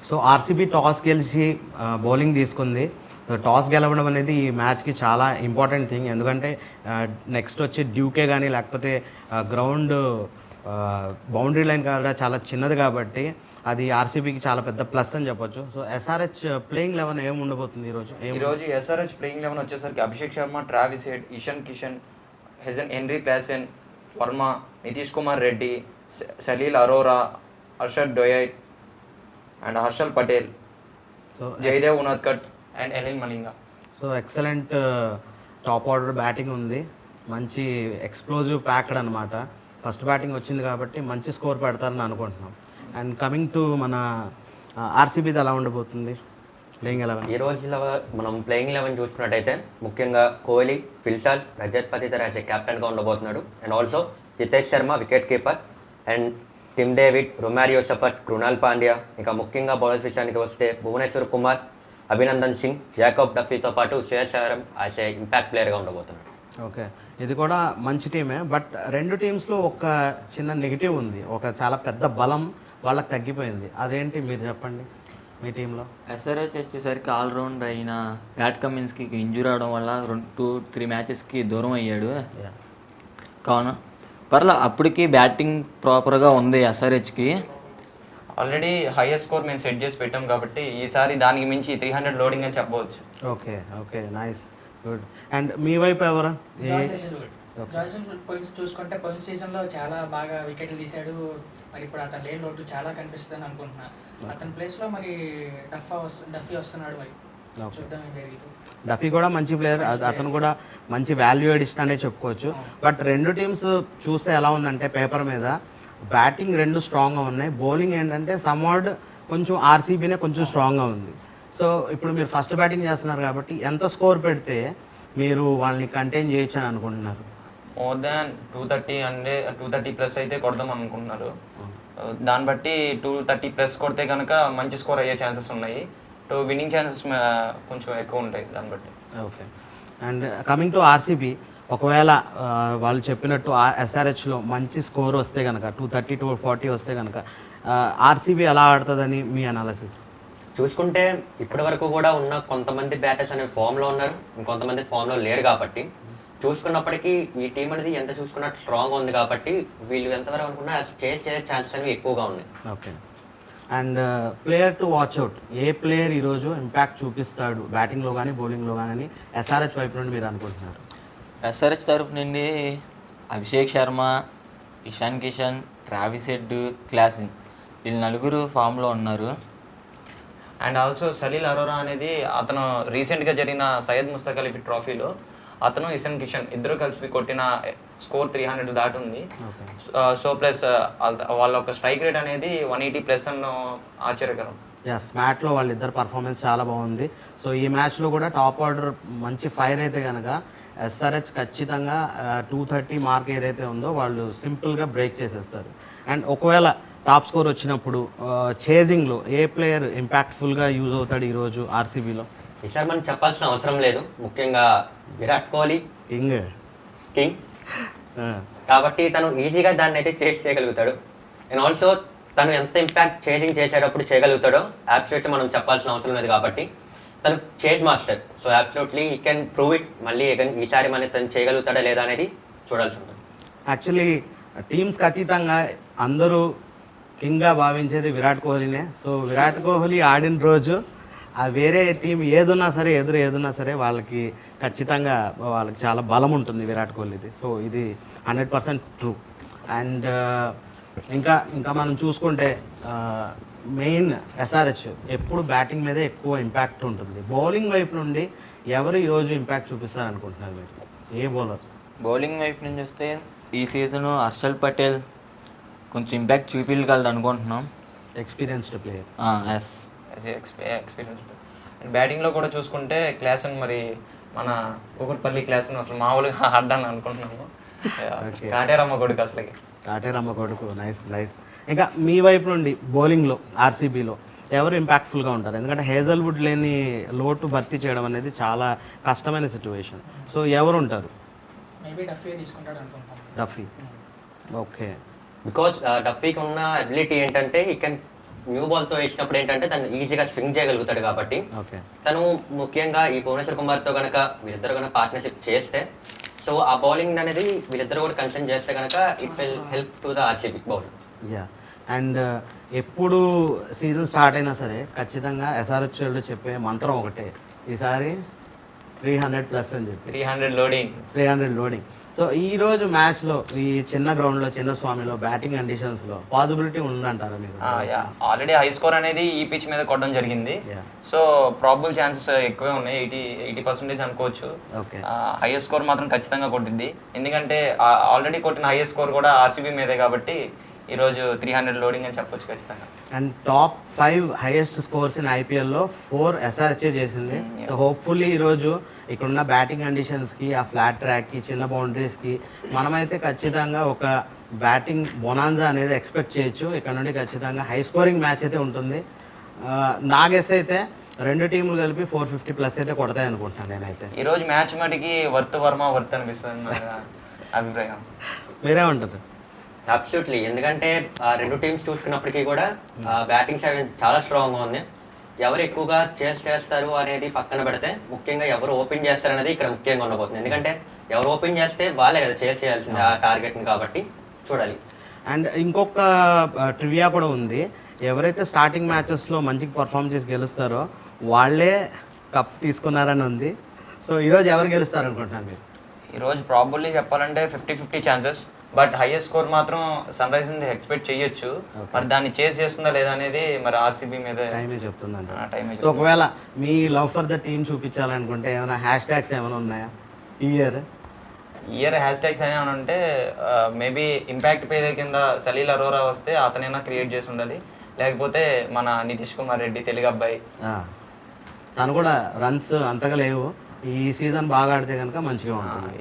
So RCB toss గెలిచి bowling తీసుకుంది. Toss గెలవడం అనేది ఈ మ్యాచ్కి చాలా ఇంపార్టెంట్ థింగ్. ఎందుకంటే నెక్స్ట్ వచ్చి డ్యూకే కానీ లేకపోతే గ్రౌండ్ బౌండరీ లైన్ కూడా చాలా చిన్నది కాబట్టి అది ఆర్సీబీకి చాలా పెద్ద ప్లస్ అని చెప్పొచ్చు. సో ఎస్ఆర్హెచ్ ప్లేయింగ్ 11 ఏమి ఉండబోతుంది ఈరోజు? ఎస్ఆర్హెచ్ ప్లేయింగ్ 11 వచ్చేసరికి Abhishek Sharma, Travis Head, Ishan Kishan, Henry Klaasen, Varma, Nitish Kumar Reddy, Salil Arora, Harshad డొయట్ అండ్ హర్షల్ పటేల్, జయదేవ్ ఉనాద్కట్ అండ్ ఎనిల్ Malinga. So excellent top order batting ఉంది. మంచి ఎక్స్ప్లోజివ్ ప్యాక్డ్ అనమాట. ఫస్ట్ బ్యాటింగ్ వచ్చింది కాబట్టి మంచి స్కోర్ పెడతారని అనుకుంటున్నాం. అండ్ కమింగ్ టు మన ఆర్సీబీది ఎలా ఉండబోతుంది ప్లేయింగ్ 11? ఈ రోజులో మనం ప్లేయింగ్ 11 చూసుకున్నట్టయితే ముఖ్యంగా కోహ్లీ, ఫిల్సాల్, రజత్ పతితర్ యాజ్ కెప్టెన్గా ఉండబోతున్నాడు. And also Hitesh Sharma wicket keeper, and Tim David, Romario Shepherd, Krunal Pandya, ఇంకా ముఖ్యంగా బౌలర్స్ విషయానికి వస్తే భువనేశ్వర్ కుమార్, అభినందన్ సింగ్, జాకబ్ డఫీతో పాటు Shreyas Iyer as a impact ప్లేయర్గా ఉండబోతున్నాడు. ఓకే, ఇది కూడా మంచి టీమే. బట్ రెండు టీమ్స్లో ఒక చిన్న నెగిటివ్ ఉంది. ఒక చాలా పెద్ద బలం వాళ్ళకి తగ్గిపోయింది. అదేంటి మీరు చెప్పండి మీ టీంలో? ఎస్ఆర్హెచ్ వచ్చేసరికి ఆల్రౌండర్ అయిన ప్యాట్ కమిన్స్కి ఇంజూరీ అవడం వల్ల 2-3 మ్యాచెస్కి దూరం అయ్యాడు. కావున పర్లా అప్పటికి బ్యాటింగ్ ప్రాపర్గా ఉంది ఎస్ఆర్హెచ్కి. ఆల్రెడీ హైయెస్ట్ స్కోర్ మేము సెట్ చేసి పెట్టాం కాబట్టి ఈసారి దానికి మించి 300 లోడింగ్ అని చెప్పవచ్చు. Okay okay, nice, good. And మీ వైపు ఎవరు? పోయిన్స్ చూసుకుంటే పోయిన సీజన్లో చాలా బాగా వికెట్లు తీశాడు. మరి ఇప్పుడు అతను లేని లోటు చాలా కనిపిస్తుందని అనుకుంటున్నా. అతని ప్లేస్లో మరి డఫీ వస్తున్నాడు. మరి చూద్దాం ఏం జరుగుతుంది. డఫీ కూడా మంచి ప్లేయర్, అతను కూడా మంచి వాల్యూ ఎడిషన్ అనే చెప్పుకోవచ్చు. బట్ రెండు టీమ్స్ చూస్తే ఎలా ఉందంటే పేపర్ మీద బ్యాటింగ్ రెండు స్ట్రాంగ్గా ఉన్నాయి. బౌలింగ్ ఏంటంటే సమ్వాడ్ కొంచెం ఆర్సీబీనే కొంచెం స్ట్రాంగ్గా ఉంది. సో ఇప్పుడు మీరు ఫస్ట్ బ్యాటింగ్ చేస్తున్నారు కాబట్టి ఎంత స్కోర్ పెడితే మీరు వాళ్ళని కంటైన్ చేయొచ్చు అని అనుకుంటున్నారు? మోర్ దాన్ 230 అంటే 230 ప్లస్ అయితే కొడదాం అనుకుంటున్నారు. దాన్ని బట్టి 230 ప్లస్ కొడితే కనుక మంచి స్కోర్ అయ్యే ఛాన్సెస్ ఉన్నాయి. విన్నింగ్ ఛాన్సెస్ కొంచెం ఎక్కువ ఉంటాయి దాన్ని బట్టి. Okay, and coming to RCB, ఒకవేళ వాళ్ళు చెప్పినట్టు ఎస్ఆర్హెచ్లో మంచి స్కోర్ వస్తే కనుక 230-240 వస్తే కనుక ఆర్సీబీ ఎలా ఆడుతుందని మీ అనాలిసిస్? చూసుకుంటే ఇప్పటి వరకు కూడా ఉన్న కొంతమంది బ్యాటర్స్ అనే ఫామ్లో ఉన్నారు, ఇంకొంతమంది ఫామ్లో లేరు. కాబట్టి చూసుకున్నప్పటికీ ఈ టీం అనేది ఎంత చూసుకున్నట్టు స్ట్రాంగ్గా ఉంది కాబట్టి వీళ్ళు ఎంతవరకు అనుకున్నా చేసే ఛాన్సెస్ అనేవి ఎక్కువగా ఉన్నాయి. Okay, and player to watch out, A player ఈరోజు ఇంపాక్ట్ చూపిస్తాడు బ్యాటింగ్లో కానీ బౌలింగ్లో కానీ ఎస్ఆర్హెచ్ వైపు నుండి మీరు అనుకుంటున్నారు? ఎస్ఆర్హెచ్ తరపు నుండి Abhishek Sharma, Ishan Kishan, Travis head, Klaasen వీళ్ళు నలుగురు ఫామ్లో ఉన్నారు. అండ్ ఆల్సో సలీల్ అరోరా అనేది అతను రీసెంట్గా జరిగిన సయ్యద్ ముస్తక్ అలీ ట్రోఫీలో అతను ఇషాన్ కిషన్ ఇద్దరు కలిసి కొట్టిన స్కోర్ 300 దాటి ఉంది. సో ప్లస్ వాళ్ళ ఒక స్ట్రైక్ రేట్ అనేది 180 ప్లస్ అన్న ఆశ్చర్యకరం. మ్యాచ్లో వాళ్ళిద్దరు పర్ఫార్మెన్స్ చాలా బాగుంది. సో ఈ మ్యాచ్లో కూడా టాప్ ఆర్డర్ మంచి ఫైర్ అయితే కనుక ఎస్ఆర్హెచ్ ఖచ్చితంగా 230 మార్క్ ఏదైతే ఉందో వాళ్ళు సింపుల్గా బ్రేక్ చేసేస్తారు. అండ్ ఒకవేళ టాప్ స్కోర్ వచ్చినప్పుడు చేజింగ్లో ఏ ప్లేయర్ ఇంపాక్ట్ఫుల్గా యూజ్ అవుతాడు ఈరోజు ఆర్సీబీలో? ఈసారి మనం చెప్పాల్సిన అవసరం లేదు. ముఖ్యంగా విరాట్ కోహ్లీ కింగ్ కాబట్టి తను ఈజీగా దాన్ని అయితే చేసి చేయగలుగుతాడు. అండ్ ఆల్సో తను ఎంత ఇంపాక్ట్ చేజింగ్ చేసేటప్పుడు చేయగలుగుతాడో అబ్సల్యూట్లీ మనం చెప్పాల్సిన అవసరం లేదు. కాబట్టి తను చేజ్ మాస్టర్. సో అబ్సల్యూట్లీ ఈ కెన్ ప్రూవ్ ఇట్. మళ్ళీ ఈసారి మన తను చేయగలుగుతాడా లేదా అనేది చూడాల్సి ఉంటుంది. యాక్చువల్లీ టీమ్స్కి అతీతంగా అందరూ కింగ్గా భావించేది విరాట్ కోహ్లీనే. సో విరాట్ కోహ్లీ ఆడిన రోజు ఆ వేరే టీం ఏదున్నా సరే ఏదున్నా సరే వాళ్ళకి ఖచ్చితంగా వాళ్ళకి చాలా బలం ఉంటుంది విరాట్ కోహ్లీది. సో ఇది 100% ట్రూ. అండ్ ఇంకా మనం చూసుకుంటే మెయిన్ ఎస్ఆర్హెచ్ ఎప్పుడు బ్యాటింగ్ మీదే ఎక్కువ ఇంపాక్ట్ ఉంటుంది. బౌలింగ్ వైపు నుండి ఎవరు ఈరోజు ఇంపాక్ట్ చూపిస్తారు అనుకుంటున్నారు మీరు? A bowler? బౌలింగ్ వైపు నుంచి వస్తే ఈ సీజన్ హర్షల్ పటేల్ కొంచెం ఇంపాక్ట్ చూపించగలడు అనుకుంటున్నాం. Experienced player. Yes, experience. And బ్యాటింగ్లో కూడా చూసుకుంటే క్లాసన్ మరి మన కూకట్పల్లి క్లాసన్ అసలు మామూలుగా ఆడ్డాను అనుకుంటున్నాము. కాటేరమ్మ కొడుకు అసలుకి. కాటేరమ్మ కొడుకు, నైస్ నైస్. ఇంకా మీ వైపు నుండి బౌలింగ్లో ఆర్సీబీలో ఎవరు ఇంపాక్ట్ఫుల్గా ఉంటారు? ఎందుకంటే హేజల్వుడ్ లేని లోటు భర్తీ చేయడం అనేది చాలా కష్టమైన సిచ్యువేషన్. సో ఎవరు ఉంటారు? డఫీ. ఓకే, బికాస్ డఫీకి ఉన్న అబిలిటీ ఏంటంటే ఈ కెన్ న్యూ బాల్తో వేసినప్పుడు ఏంటంటే తను ఈజీగా స్వింగ్ చేయగలుగుతాడు కాబట్టి ఓకే తను ముఖ్యంగా ఈ భువనేశ్వర్ కుమార్తో కనుక వీళ్ళిద్దరు కనుక పార్ట్నర్షిప్ చేస్తే సో ఆ బౌలింగ్ అనేది వీళ్ళిద్దరు కూడా కన్సర్న్ చేస్తే కనుక it will help to the RCB bowl. Yeah and ఎప్పుడు సీజన్ స్టార్ట్ అయినా సరే ఖచ్చితంగా ఎస్ఆర్హెచ్ వాళ్ళు చెప్పే మంత్రం ఒకటే, ఈసారి 300+ అని చెప్పి 300 లోడింగ్. 300 లోడింగ్. సో ఈ రోజు మ్యాచ్లో ఈ చిన్న గ్రౌండ్లో చిన్న స్వామిలో బ్యాటింగ్ కండిషన్స్లో పాసిబిలిటీ ఉందంటారా మీరు? ఆల్రెడీ హై స్కోర్ అనేది ఈ పిచ్ మీద కొట్టడం జరిగింది. Yeah. సో ప్రాబుల్ ఛాన్సెస్ ఎక్కువే ఉన్నాయి, 80% అనుకోవచ్చు. ఓకే హైయెస్ట్ స్కోర్ మాత్రం ఖచ్చితంగా కొట్టింది, ఎందుకంటే ఆల్రెడీ కొట్టిన హైయెస్ట్ స్కోర్ కూడా ఆర్సీబీ మీదే కాబట్టి ఈరోజు 300 లోడింగ్ అని చెప్పొచ్చు ఖచ్చితంగా. And top 5 highest scores in ఐపీఎల్లో 4 ఎస్ఆర్హెచ్ చేసింది. సో హోప్ఫుల్లీ ఈరోజు ఇక్కడున్న బ్యాటింగ్ కండిషన్స్కి, ఆ ఫ్లాట్ ట్రాక్కి, చిన్న బౌండరీస్కి మనమైతే ఖచ్చితంగా ఒక బ్యాటింగ్ బొనాన్జా అనేది ఎక్స్పెక్ట్ చేయొచ్చు. ఇక్కడ నుండి ఖచ్చితంగా హై స్కోరింగ్ మ్యాచ్ అయితే ఉంటుంది. నా గెస్ అయితే రెండు టీంలు కలిపి 450+ అయితే కొడతాయి అనుకుంటున్నాను నేనైతే. ఈరోజు మ్యాచ్ మటుకి వర్మ వర్త్ అనిపిస్తుంది నా అభిప్రాయం. మీరే ఉంటుంది? అబ్సల్యూట్లీ, ఎందుకంటే రెండు టీమ్స్ చూసుకున్నప్పటికీ కూడా బ్యాటింగ్ సైడ్ చాలా స్ట్రాంగ్గా ఉంది. ఎవరు ఎక్కువగా చేస్తారు అనేది పక్కన పెడితే ముఖ్యంగా ఎవరు ఓపెన్ చేస్తారు అనేది ఇక్కడ ముఖ్యంగా ఉండబోతుంది. ఎందుకంటే ఎవరు ఓపెన్ చేస్తే వాళ్ళే కదా చేయాల్సింది ఆ టార్గెట్ని, కాబట్టి చూడాలి. అండ్ ఇంకొక ట్రివియా కూడా ఉంది, ఎవరైతే స్టార్టింగ్ మ్యాచెస్లో మంచిగా పర్ఫామ్ చేసి గెలుస్తారో వాళ్ళే కప్ తీసుకున్నారని ఉంది. సో ఈరోజు ఎవరు గెలుస్తారు అనుకుంటున్నారు మీరు? ఈరోజు ప్రాబబ్లీ చెప్పాలంటే 50-50 ఛాన్సెస్, బట్ హైయెస్ట్ స్కోర్ మాత్రం సన్ రైజ్ నుంచి ఎక్స్పెక్ట్ చేయొచ్చు. మరి దాన్ని చేస్తుందా లేదా అనేది మరి ఆర్సీబీ మీద టైమే చెప్తుందండి. టైమే. సో ఒకవేళ మీ లవ్ ఫర్ ద టీమ్ చూపించాలనుకుంటే ఏమైనా హ్యాష్ ట్యాగ్స్ ఏమైనా ఉన్నాయా ఈ ఇయర్? హ్యాష్ ట్యాగ్స్ అని ఉంటే మేబీ ఇంపాక్ట్ ప్లేయర్ కింద సలీల్ అరోరా వస్తే అతనైనా క్రియేట్ చేసి ఉండాలి, లేకపోతే మన నితీష్ కుమార్ రెడ్డి తెలుగు అబ్బాయి, తను కూడా రన్స్ అంతగా లేవు, ఈ సీజన్ బాగా ఆడితే కనుక మంచిగా ఉంటుంది.